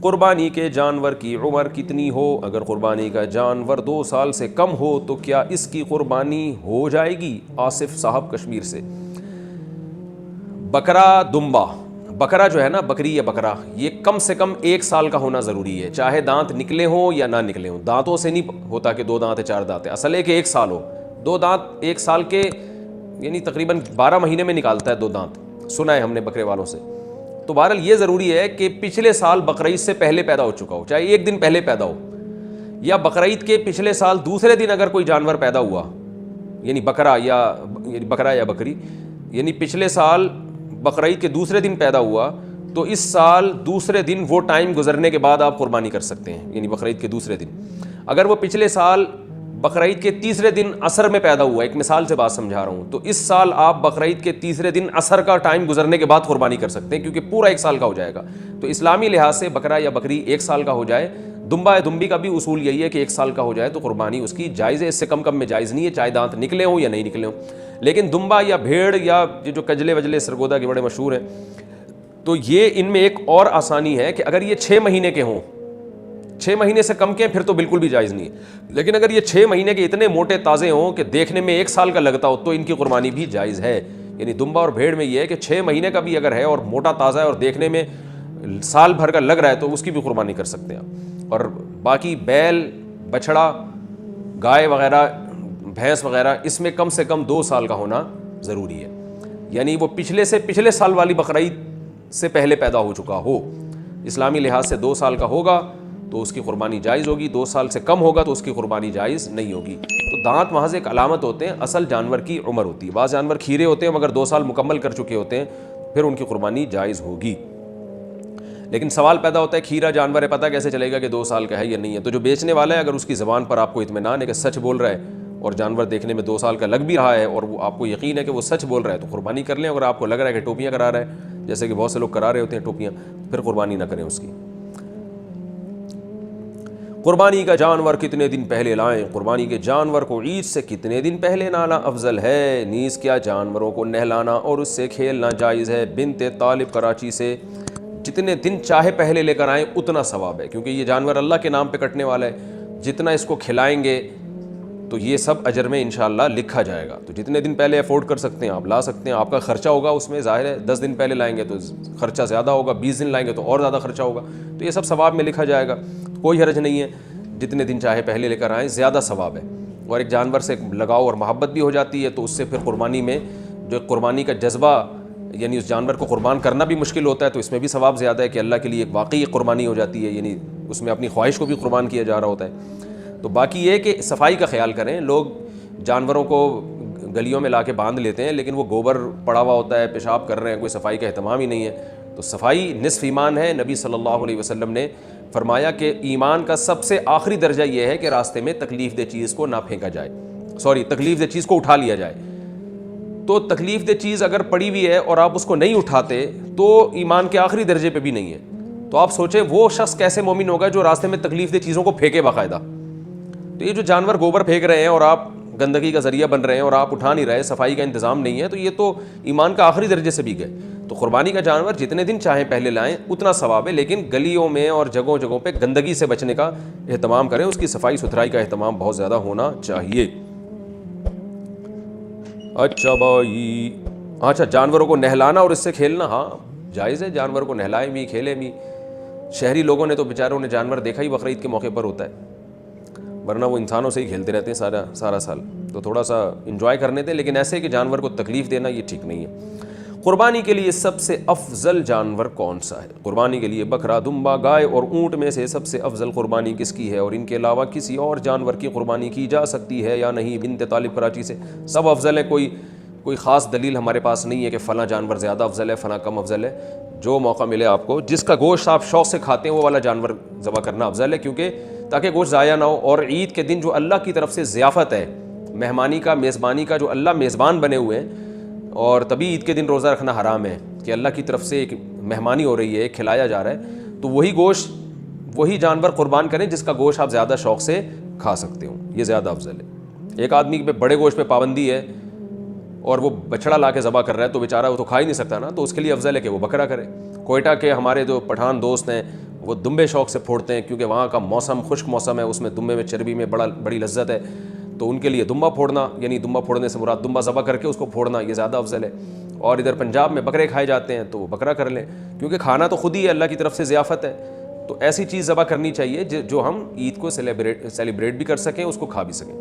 قربانی کے جانور کی عمر کتنی ہو؟ اگر قربانی کا جانور 2 سال سے کم ہو تو کیا اس کی قربانی ہو جائے گی؟ آصف صاحب کشمیر سے۔ بکرا دمبا، بکرا جو ہے نا، بکری یا بکرا، یہ کم سے کم 1 سال کا ہونا ضروری ہے، چاہے دانت نکلے ہوں یا نہ نکلے ہوں۔ دانتوں سے نہیں ہوتا کہ 2 دانت ہے 4 دانت ہے، اصل ہے کہ 1 سال ہو۔ 2 دانت 1 سال کے یعنی تقریباً 12 مہینے میں نکالتا ہے 2 دانت، سنا ہے ہم نے بکرے والوں سے۔ تو بہرحال یہ ضروری ہے کہ پچھلے سال بقرعید سے پہلے پیدا ہو چکا ہو، چاہے 1 دن پہلے پیدا ہو، یا بقرعید کے پچھلے سال دوسرے دن اگر کوئی جانور پیدا ہوا، یعنی بکرا یا بکری، یعنی پچھلے سال بقرعید کے دوسرے دن پیدا ہوا تو اس سال دوسرے دن وہ ٹائم گزرنے کے بعد آپ قربانی کر سکتے ہیں، یعنی بقرعید کے دوسرے دن۔ اگر وہ پچھلے سال بقرعید کے تیسرے دن عصر میں پیدا ہوا، ایک مثال سے بات سمجھا رہا ہوں، تو اس سال آپ بقرعید کے تیسرے دن عصر کا ٹائم گزرنے کے بعد قربانی کر سکتے ہیں، کیونکہ پورا 1 سال کا ہو جائے گا۔ تو اسلامی لحاظ سے بکرا یا بکری 1 سال کا ہو جائے، دمبا یا دمبی کا بھی اصول یہی ہے کہ 1 سال کا ہو جائے تو قربانی اس کی جائز ہے، اس سے کم میں جائز نہیں ہے، چاہے دانت نکلے ہوں یا نہیں نکلے ہوں۔ لیکن دمبا یا بھیڑ یا جو کجلے وجلے سرگودا کے بڑے مشہور ہیں، تو یہ ان میں ایک اور آسانی ہے کہ اگر یہ 6 مہینے کے ہوں، 6 مہینے سے کم کے ہیں، پھر تو بالکل بھی جائز نہیں ہے۔ لیکن اگر یہ 6 مہینے کے اتنے موٹے تازے ہوں کہ دیکھنے میں 1 سال کا لگتا ہو تو ان کی قربانی بھی جائز ہے۔ یعنی دمبا اور بھیڑ میں یہ ہے کہ 6 مہینے کا بھی اگر ہے اور موٹا تازہ ہے اور دیکھنے میں سال بھر کا لگ رہا ہے تو اس کی بھی قربانی کر سکتے ہیں آپ۔ اور باقی بیل، بچھڑا، گائے وغیرہ، بھینس وغیرہ، اس میں کم سے کم 2 سال کا ہونا ضروری ہے، یعنی وہ پچھلے سال والی بقرعید سے پہلے پیدا ہو چکا ہو۔ اسلامی لحاظ سے 2 سال کا ہوگا تو اس کی قربانی جائز ہوگی، 2 سال سے کم ہوگا تو اس کی قربانی جائز نہیں ہوگی۔ تو دانت محض ایک علامت ہوتے ہیں، اصل جانور کی عمر ہوتی ہے۔ بعض جانور کھیرے ہوتے ہیں مگر 2 سال مکمل کر چکے ہوتے ہیں، پھر ان کی قربانی جائز ہوگی۔ لیکن سوال پیدا ہوتا ہے کھیرا جانور ہے، پتہ کیسے چلے گا کہ 2 سال کا ہے یا نہیں ہے؟ تو جو بیچنے والا ہے اگر اس کی زبان پر آپ کو اطمینان ہے کہ سچ بول رہا ہے اور جانور دیکھنے میں 2 سال کا لگ بھی رہا ہے اور وہ آپ کو یقین ہے کہ وہ سچ بول رہا ہے تو قربانی کر لیں۔ اگر آپ کو لگ رہا ہے کہ ٹوپیاں کرا رہا ہے، جیسے کہ بہت سے لوگ کرا رہے ہوتے ہیں ٹوپیاں، پھر قربانی نہ کریں اس کی۔ قربانی کا جانور کتنے دن پہلے لائیں؟ قربانی کے جانور کو عید سے کتنے دن پہلے لانا افضل ہے؟ نیز کیا جانوروں کو نہلانا اور اس سے کھیلنا جائز ہے؟ بنت طالب کراچی سے۔ جتنے دن چاہے پہلے لے کر آئیں اتنا ثواب ہے، کیونکہ یہ جانور اللہ کے نام پہ کٹنے والا ہے، جتنا اس کو کھلائیں گے تو یہ سب اجر میں انشاءاللہ لکھا جائے گا۔ تو جتنے دن پہلے افورڈ کر سکتے ہیں آپ لا سکتے ہیں۔ آپ کا خرچہ ہوگا اس میں، ظاہر ہے 10 دن پہلے لائیں گے تو خرچہ زیادہ ہوگا، 20 دن لائیں گے تو اور زیادہ خرچہ ہوگا، تو یہ سب ثواب میں لکھا جائے گا، کوئی حرج نہیں ہے۔ جتنے دن چاہے پہلے لے کر آئیں، زیادہ ثواب ہے۔ اور ایک جانور سے لگاؤ اور محبت بھی ہو جاتی ہے، تو اس سے پھر قربانی میں جو قربانی کا جذبہ، یعنی اس جانور کو قربان کرنا بھی مشکل ہوتا ہے، تو اس میں بھی ثواب زیادہ ہے کہ اللہ کے لیے ایک واقعی قربانی ہو جاتی ہے، یعنی اس میں اپنی خواہش کو بھی قربان کیا جا رہا ہوتا ہے۔ تو باقی یہ کہ صفائی کا خیال کریں۔ لوگ جانوروں کو گلیوں میں لا کے باندھ لیتے ہیں، لیکن وہ گوبر پڑا ہوا ہوتا ہے، پیشاب کر رہے ہیں، کوئی صفائی کا اہتمام ہی نہیں ہے۔ تو صفائی نصف ایمان ہے۔ نبی صلی اللہ علیہ وسلم نے فرمایا کہ ایمان کا سب سے آخری درجہ یہ ہے کہ راستے میں تکلیف دہ چیز کو نہ پھینکا جائے، تکلیف دہ چیز کو اٹھا لیا جائے۔ تو تکلیف دہ چیز اگر پڑی ہوئی ہے اور آپ اس کو نہیں اٹھاتے تو ایمان کے آخری درجے پہ بھی نہیں ہے۔ تو آپ سوچیں وہ شخص کیسے مومن ہوگا جو راستے میں تکلیف دہ چیزوں کو پھینکے باقاعدہ۔ تو یہ جو جانور گوبر پھینک رہے ہیں اور آپ گندگی کا ذریعہ بن رہے ہیں اور آپ اٹھا نہیں رہے، صفائی کا انتظام نہیں ہے، تو یہ تو ایمان کا آخری درجے سے بھی گئے۔ تو قربانی کا جانور جتنے دن چاہیں پہلے لائیں اتنا ثواب ہے، لیکن گلیوں میں اور جگہوں پہ گندگی سے بچنے کا اہتمام کریں، اس کی صفائی ستھرائی کا اہتمام بہت زیادہ ہونا چاہیے۔ اچھا بھائی، اچھا جانوروں کو نہلانا اور اس سے کھیلنا، ہاں جائز ہے، جانور کو نہلائیں بھی کھیلیں بھی۔ شہری لوگوں نے تو بیچاروں نے جانور دیکھا ہی بقرعید کے موقع پر ہوتا ہے، ورنہ وہ انسانوں سے ہی کھیلتے رہتے ہیں سارا سال، تو تھوڑا سا انجوائے کرنے دیں، لیکن ایسے کہ جانور کو تکلیف دینا یہ ٹھیک نہیں ہے۔ قربانی کے لیے سب سے افضل جانور کون سا ہے؟ قربانی کے لیے بکرا، دمبا، گائے اور اونٹ میں سے سب سے افضل قربانی کس کی ہے، اور ان کے علاوہ کسی اور جانور کی قربانی کی جا سکتی ہے یا نہیں؟ بنت طالب کراچی سے۔ سب افضل ہے، کوئی خاص دلیل ہمارے پاس نہیں ہے کہ فلاں جانور زیادہ افضل ہے، فلاں کم افضل ہے۔ جو موقع ملے آپ کو، جس کا گوشت آپ شوق سے کھاتے ہیں وہ والا جانور ذبح کرنا افضل ہے، کیونکہ تاکہ گوشت ضائع نہ ہو۔ اور عید کے دن جو اللہ کی طرف سے ضیافت ہے، مہمانی کا، میزبانی کا، جو اللہ میزبان بنے ہوئے ہیں، اور تبھی عید کے دن روزہ رکھنا حرام ہے کہ اللہ کی طرف سے ایک مہمانی ہو رہی ہے، ایک کھلایا جا رہا ہے، تو وہی گوشت، وہی جانور قربان کریں جس کا گوشت آپ زیادہ شوق سے کھا سکتے ہو، یہ زیادہ افضل ہے۔ ایک آدمی پہ بڑے گوشت پہ پابندی ہے اور وہ بچڑا لا کے ذبح کر رہا ہے تو بیچارہ وہ تو کھا ہی نہیں سکتا نا، تو اس کے لیے افضل ہے کہ وہ بکرا کرے۔ کوئٹہ کے ہمارے جو پٹھان دوست ہیں وہ دمبے شوق سے پھوڑتے ہیں کیونکہ وہاں کا موسم خشک موسم ہے, اس میں دمبے میں چربی میں بڑی لذت ہے, تو ان کے لیے دمبا پھوڑنا, یعنی دمبا پھوڑنے سے مراد دمبا ذبح کر کے اس کو پھوڑنا, یہ زیادہ افضل ہے. اور ادھر پنجاب میں بکرے کھائے جاتے ہیں تو وہ بکرا کر لیں, کیونکہ کھانا تو خود ہی ہے, اللہ کی طرف سے ضیافت ہے, تو ایسی چیز ذبح کرنی چاہیے جو ہم عید کو سیلیبریٹ بھی کر سکیں, اس کو کھا بھی سکیں.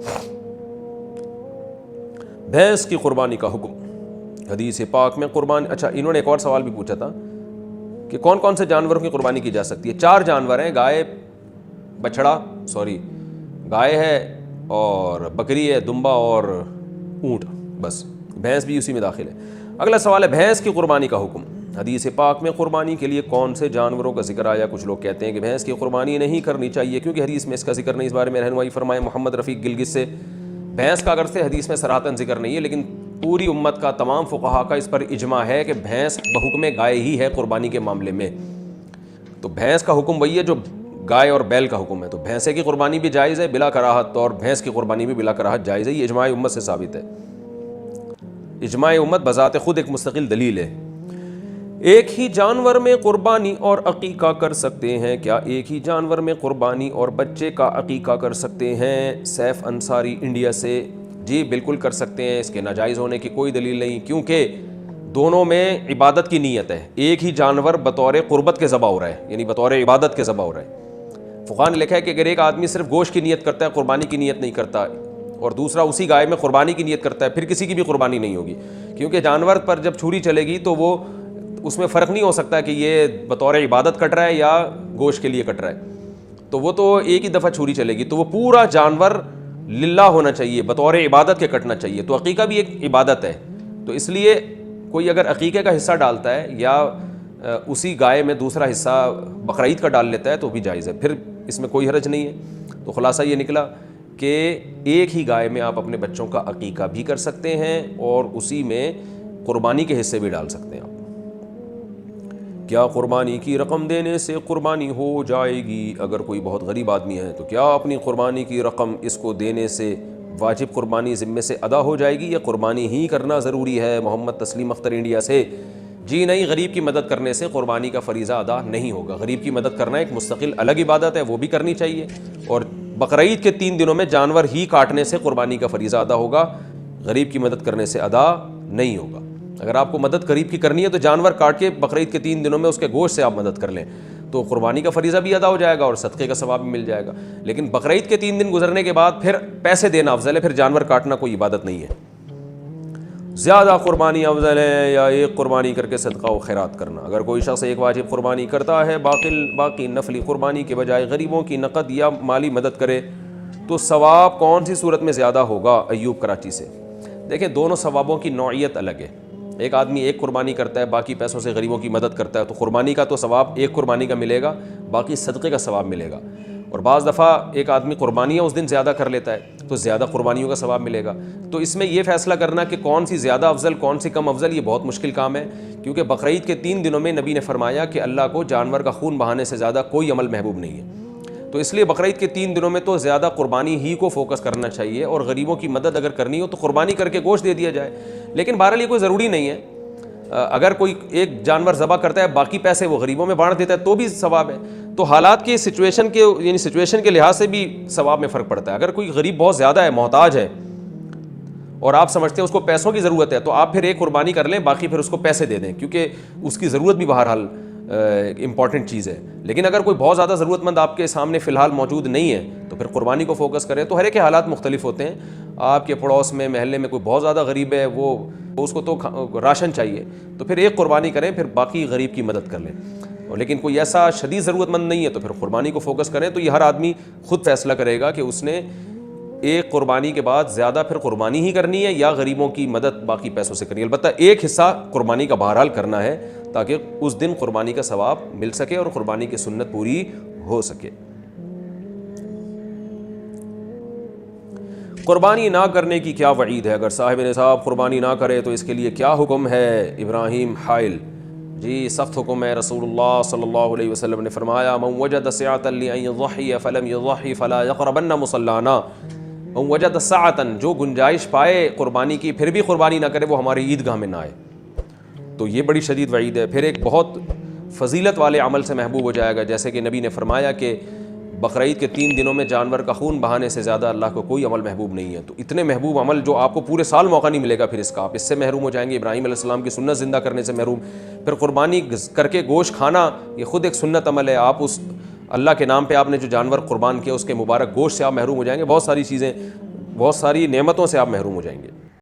بھینس کی قربانی کا حکم, حدیث پاک میں قربانی. اچھا, انہوں نے ایک اور سوال بھی پوچھا تھا کہ کون کون سے جانوروں کی قربانی کی جا سکتی ہے. 4 جانور ہیں, گائے ہے اور بکری ہے, دمبا اور اونٹ, بس بھینس بھی اسی میں داخل ہے. اگلا سوال ہے بھینس کی قربانی کا حکم. حدیث پاک میں قربانی کے لیے کون سے جانوروں کا ذکر آیا؟ کچھ لوگ کہتے ہیں کہ بھینس کی قربانی نہیں کرنی چاہیے کیونکہ حدیث میں اس کا ذکر نہیں. اس بارے میں رہنمائی فرمائے محمد رفیق گلگت سے. بھینس کا اگر سے حدیث میں صراحتاً ذکر نہیں ہے, لیکن پوری امت کا, تمام فقہا کا اس پر اجماع ہے کہ بھینس بحکم گائے ہی ہے قربانی کے معاملے میں. تو بھینس کا حکم وہی ہے جو گائے اور بیل کا حکم ہے. تو بھینسے کی قربانی بھی جائز ہے بلا کراہت, اور بھینس کی قربانی بھی بلا کراہت جائز ہے. یہ اجماع امت سے ثابت ہے. اجماع امت بذات خود ایک مستقل دلیل ہے. ایک ہی جانور میں قربانی اور عقیقہ کر سکتے ہیں کیا؟ ایک ہی جانور میں قربانی اور بچے کا عقیقہ کر سکتے ہیں؟ سیف انصاری انڈیا سے. جی بالکل کر سکتے ہیں, اس کے ناجائز ہونے کی کوئی دلیل نہیں, کیونکہ دونوں میں عبادت کی نیت ہے. ایک ہی جانور بطور قربت کے ذبح ہو رہا ہے, یعنی بطور عبادت کے ذبح ہو رہا ہے. فقہاء نے لکھا ہے کہ اگر ایک آدمی صرف گوشت کی نیت کرتا ہے, قربانی کی نیت نہیں کرتا, اور دوسرا اسی گائے میں قربانی کی نیت کرتا ہے, پھر کسی کی بھی قربانی نہیں ہوگی, کیونکہ جانور پر جب چھری چلے گی تو وہ اس میں فرق نہیں ہو سکتا کہ یہ بطور عبادت کٹ رہا ہے یا گوشت کے لیے کٹ رہا ہے. تو وہ تو ایک ہی دفعہ چھری چلے گی, تو وہ پورا جانور للہ ہونا چاہیے, بطور عبادت کے کٹنا چاہیے. تو عقیقہ بھی ایک عبادت ہے, تو اس لیے کوئی اگر عقیقے کا حصہ ڈالتا ہے یا اسی گائے میں دوسرا حصہ بقرعید کا ڈال لیتا ہے تو بھی جائز ہے, پھر اس میں کوئی حرج نہیں ہے. تو خلاصہ یہ نکلا کہ ایک ہی گائے میں آپ اپنے بچوں کا عقیقہ بھی کر سکتے ہیں اور اسی میں قربانی کے حصے بھی ڈال سکتے ہیں آپ. کیا قربانی کی رقم دینے سے قربانی ہو جائے گی؟ اگر کوئی بہت غریب آدمی ہے تو کیا اپنی قربانی کی رقم اس کو دینے سے واجب قربانی ذمے سے ادا ہو جائے گی یا قربانی ہی کرنا ضروری ہے؟ محمد تسلیم اختر انڈیا سے. جی نہیں, غریب کی مدد کرنے سے قربانی کا فریضہ ادا نہیں ہوگا. غریب کی مدد کرنا ایک مستقل الگ عبادت ہے, وہ بھی کرنی چاہیے, اور بقرعید کے 3 دنوں میں جانور ہی کاٹنے سے قربانی کا فریضہ ادا ہوگا, غریب کی مدد کرنے سے ادا نہیں ہوگا. اگر آپ کو مدد غریب کی کرنی ہے تو جانور کاٹ کے بقرعید کے 3 دنوں میں اس کے گوشت سے آپ مدد کر لیں, تو قربانی کا فریضہ بھی ادا ہو جائے گا اور صدقے کا ثواب بھی مل جائے گا. لیکن بقرعید کے 3 دن گزرنے کے بعد پھر پیسے دینا افضل ہے, پھر جانور کاٹنا کوئی عبادت نہیں ہے. زیادہ قربانی افضل ہے یا ایک قربانی کر کے صدقہ و خیرات کرنا؟ اگر کوئی شخص ایک واجب قربانی کرتا ہے, باقی نفلی قربانی کے بجائے غریبوں کی نقد یا مالی مدد کرے تو ثواب کون سی صورت میں زیادہ ہوگا؟ ایوب کراچی سے. دیکھیں, دونوں ثوابوں کی نوعیت الگ ہے. ایک آدمی ایک قربانی کرتا ہے, باقی پیسوں سے غریبوں کی مدد کرتا ہے, تو قربانی کا تو ثواب ایک قربانی کا ملے گا, باقی صدقے کا ثواب ملے گا. اور بعض دفعہ ایک آدمی قربانیاں اس دن زیادہ کر لیتا ہے تو زیادہ قربانیوں کا ثواب ملے گا. تو اس میں یہ فیصلہ کرنا کہ کون سی زیادہ افضل کون سی کم افضل, یہ بہت مشکل کام ہے, کیونکہ بقرعید کے 3 دنوں میں نبی نے فرمایا کہ اللہ کو جانور کا خون بہانے سے زیادہ کوئی عمل محبوب نہیں ہے. تو اس لیے بقرعید کے 3 دنوں میں تو زیادہ قربانی ہی کو فوکس کرنا چاہیے, اور غریبوں کی مدد اگر کرنی ہو تو قربانی کر کے گوشت دے دیا جائے. لیکن بہرحال یہ کوئی ضروری نہیں ہے. اگر کوئی ایک جانور ذبح کرتا ہے, باقی پیسے وہ غریبوں میں بانٹ دیتا ہے تو بھی ثواب ہے. تو حالات کی سچویشن کے لحاظ سے بھی ثواب میں فرق پڑتا ہے. اگر کوئی غریب بہت زیادہ ہے, محتاج ہے, اور آپ سمجھتے ہیں اس کو پیسوں کی ضرورت ہے, تو آپ پھر ایک قربانی کر لیں, باقی پھر اس کو پیسے دے دیں, کیونکہ اس کی ضرورت بھی بہرحال امپورٹنٹ چیز ہے. لیکن اگر کوئی بہت زیادہ ضرورت مند آپ کے سامنے فی الحال موجود نہیں ہے تو پھر قربانی کو فوکس کریں. تو ہر ایک کے حالات مختلف ہوتے ہیں. آپ کے پڑوس میں, محلے میں کوئی بہت زیادہ غریب ہے, وہ اس کو تو راشن چاہیے, تو پھر ایک قربانی کریں, پھر باقی غریب کی مدد کر لیں. لیکن کوئی ایسا شدید ضرورت مند نہیں ہے تو پھر قربانی کو فوکس کریں. تو یہ ہر آدمی خود فیصلہ کرے گا کہ اس نے ایک قربانی کے بعد زیادہ پھر قربانی ہی کرنی ہے یا غریبوں کی مدد باقی پیسوں سے کرنی ہے. البتہ ایک حصہ قربانی کا بہرحال کرنا ہے تاکہ اس دن قربانی کا ثواب مل سکے اور قربانی کی سنت پوری ہو سکے. قربانی نہ کرنے کی کیا وعید ہے؟ اگر صاحب نصاب قربانی نہ کرے تو اس کے لیے کیا حکم ہے؟ ابراہیم حائل. جی سخت حکم ہے. رسول اللہ صلی اللہ علیہ وسلم نے فرمایا, من وجد سعة لأن يضحي فلم يضحي فلا يقربن مصلانا. من وجد سعة, جو گنجائش پائے قربانی کی پھر بھی قربانی نہ کرے, وہ ہماری عیدگاہ میں نہ آئے. تو یہ بڑی شدید وعید ہے. پھر ایک بہت فضیلت والے عمل سے محبوب ہو جائے گا. جیسے کہ نبی نے فرمایا کہ بقرعید کے 3 دنوں میں جانور کا خون بہانے سے زیادہ اللہ کو کوئی عمل محبوب نہیں ہے. تو اتنے محبوب عمل جو آپ کو پورے سال موقع نہیں ملے گا پھر اس کا, آپ اس سے محروم ہو جائیں گے. ابراہیم علیہ السلام کی سنت زندہ کرنے سے محروم. پھر قربانی کر کے گوشت کھانا, یہ خود ایک سنت عمل ہے. آپ اس اللہ کے نام پہ آپ نے جو جانور قربان کیا اس کے مبارک گوشت سے آپ محروم ہو جائیں گے. بہت ساری چیزیں, بہت ساری نعمتوں سے آپ محروم ہو جائیں گے.